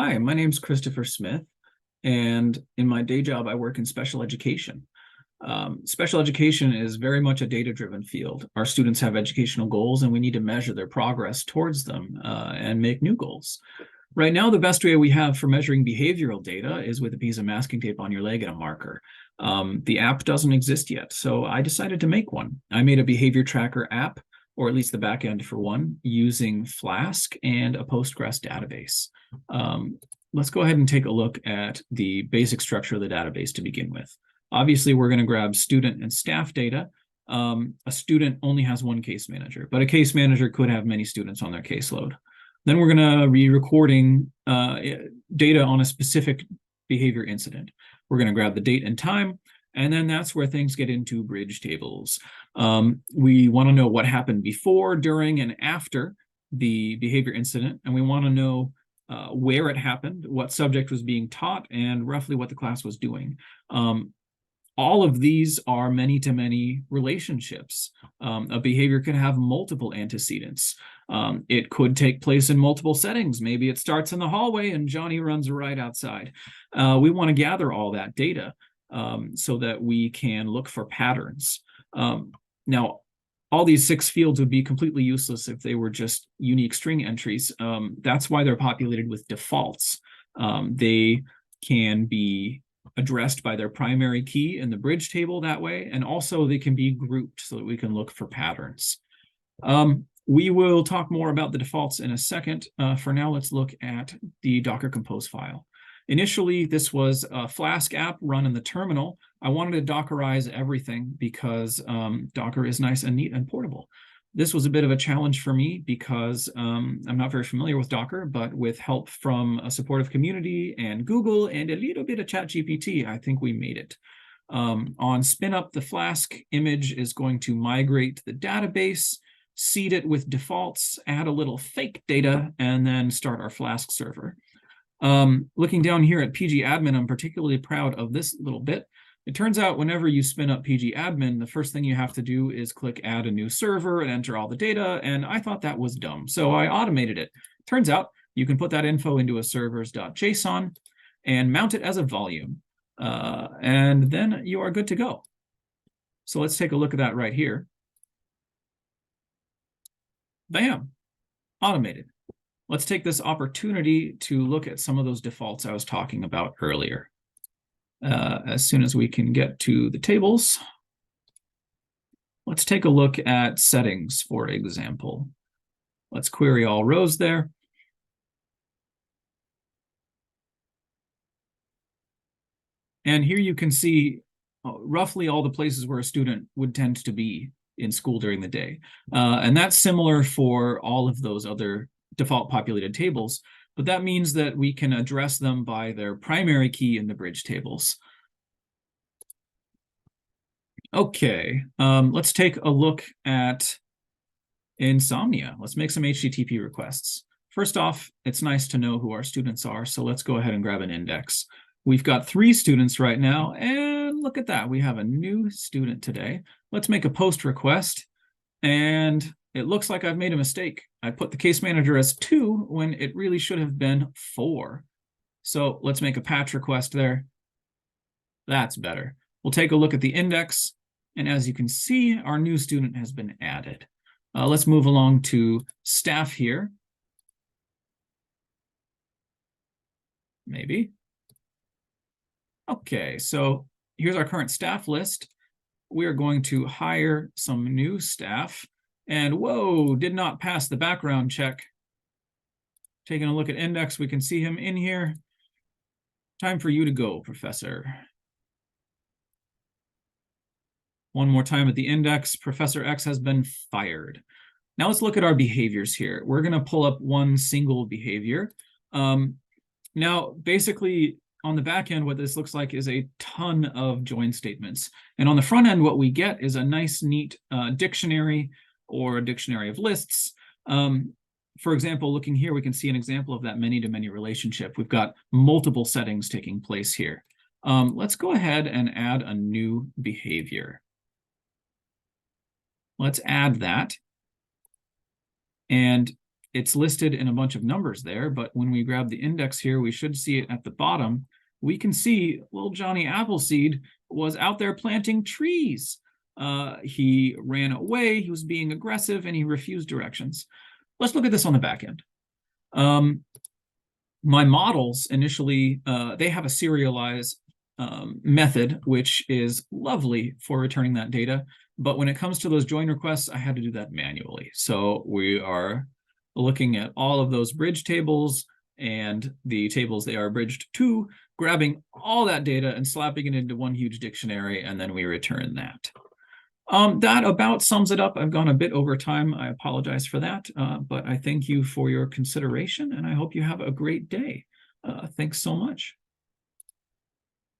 Hi, my name's Christopher Smith, and in my day job, I work in special education. Special education is very much a data-driven field. Our students have educational goals, and we need to measure their progress towards them and make new goals. Right now, the best way we have for measuring behavioral data is with a piece of masking tape on your leg and a marker. The app doesn't exist yet, so I decided to make one. I made a behavior tracker app, or at least the backend for one, using Flask and a Postgres database. Let's go ahead and take a look at the basic structure of the database to begin with. Obviously, we're going to grab student and staff data. A student only has one case manager, but a case manager could have many students on their caseload. Then we're going to be recording data on a specific behavior incident. We're going to grab the date and time, and then that's where things get into bridge tables. We want to know what happened before, during, and after the behavior incident, and we want to know where it happened, what subject was being taught, and roughly what the class was doing. All of these are many-to-many relationships. A behavior could have multiple antecedents. It could take place in multiple settings. Maybe it starts in the hallway and Johnny runs right outside. We want to gather all that data so that we can look for patterns. Now, all these 6 fields would be completely useless if they were just unique string entries. That's why they're populated with defaults. They can be addressed by their primary key in the bridge table that way, and also they can be grouped so that we can look for patterns. We will talk more about the defaults in a second. For now, let's look at the Docker Compose file. Initially, this was a Flask app run in the terminal. I wanted to Dockerize everything because Docker is nice and neat and portable. This was a bit of a challenge for me because I'm not very familiar with Docker, but with help from a supportive community and Google and a little bit of ChatGPT, I think we made it. On spin up, the Flask image is going to migrate the database, seed it with defaults, add a little fake data, and then start our Flask server. Looking down here at pgadmin, I'm particularly proud of this little bit. It turns out whenever you spin up pgadmin, the first thing you have to do is click add a new server and enter all the data, and I thought that was dumb, so I automated it. Turns out you can put that info into a servers.json and mount it as a volume, and then you are good to go. So let's take a look at that right here. Bam, automated. Let's take this opportunity to look at some of those defaults I was talking about earlier. As soon as we can get to the tables, let's take a look at settings, for example. Let's query all rows there. And here you can see roughly all the places where a student would tend to be in school during the day. And that's similar for all of those other default populated tables, but that means that we can address them by their primary key in the bridge tables. Okay, let's take a look at insomnia. Let's make some HTTP requests. First off, it's nice to know who our students are, so let's go ahead and grab an index. We've got 3 students right now, and look at that. We have a new student today. Let's make a post request, and it looks like I've made a mistake. I put the case manager as 2 when it really should have been 4. So let's make a patch request there. That's better. We'll take a look at the index, and as you can see, our new student has been added. Let's move along to staff here. Maybe. Okay, so here's our current staff list. We are going to hire some new staff. And whoa, did not pass the background check. Taking a look at index, we can see him in here. Time for you to go, Professor. One more time at the index, Professor X has been fired. Now let's look at our behaviors here. We're going to pull up one single behavior. Now, basically, on the back end, what this looks like is a ton of join statements. And on the front end, what we get is a nice, neat dictionary or a dictionary of lists. For example, looking here, we can see an example of that many-to-many relationship. We've got multiple settings taking place here. Let's go ahead and add a new behavior. Let's add that. And it's listed in a bunch of numbers there, but when we grab the index here, we should see it at the bottom. We can see little Johnny Appleseed was out there planting trees. He ran away, he was being aggressive, and he refused directions. Let's look at this on the back end. My models initially, they have a serialize method, which is lovely for returning that data. But when it comes to those join requests, I had to do that manually. So we are looking at all of those bridge tables and the tables they are bridged to, grabbing all that data and slapping it into one huge dictionary, and then we return that. That about sums it up. I've gone a bit over time. I apologize for that, but I thank you for your consideration, and I hope you have a great day. Thanks so much.